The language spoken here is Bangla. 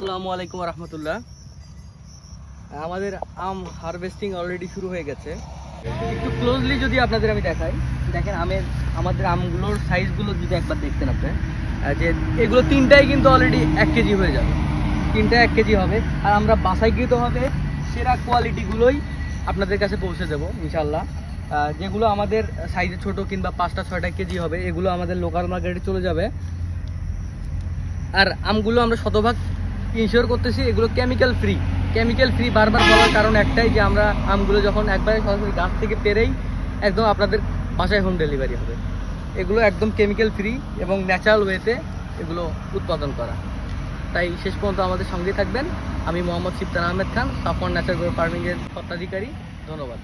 আসসালামু আলাইকুম রহমতুল্লাহ। আমাদের আম হারভেস্টিং অলরেডি শুরু হয়ে গেছে। একটু ক্লোজলি যদি আপনাদের আমি দেখাই, দেখেন আমাদের আমগুলোর সাইজগুলো যদি একবার দেখতেন আপনি, যে এগুলো তিনটাই কিন্তু অলরেডি 1 কেজি হয়ে যাবে, তিনটা 1 কেজি হবে। আর আমরা বাছাইকৃত হবে সেরা কোয়ালিটিগুলোই আপনাদের কাছে পৌঁছে দেবো ইনশাল্লাহ। যেগুলো আমাদের সাইজে ছোট কিংবা 5টা 6টা কেজি হবে, এগুলো আমাদের লোকাল মার্কেটে চলে যাবে। আর আমগুলো আমরা শতভাগ ইনশিওর করতেছি এগুলো কেমিক্যাল ফ্রি। বারবার বলার কারণ একটাই, যে আমরা আমগুলো যখন একবারে সরাসরি গাছ থেকে পেরেই একদম আপনাদের বাসায় হোম ডেলিভারি হবে। এগুলো একদম কেমিক্যাল ফ্রি এবং ন্যাচারাল ওয়েতে এগুলো উৎপাদন করা। তাই শেষ পর্যন্ত আমাদের সঙ্গেই থাকবেন। আমি মোহাম্মদ সিফতান আহমেদ খান, সাফওয়ান ন্যাচারাল গ্রো ফার্মিংয়ের স্বত্বাধিকারী। ধন্যবাদ।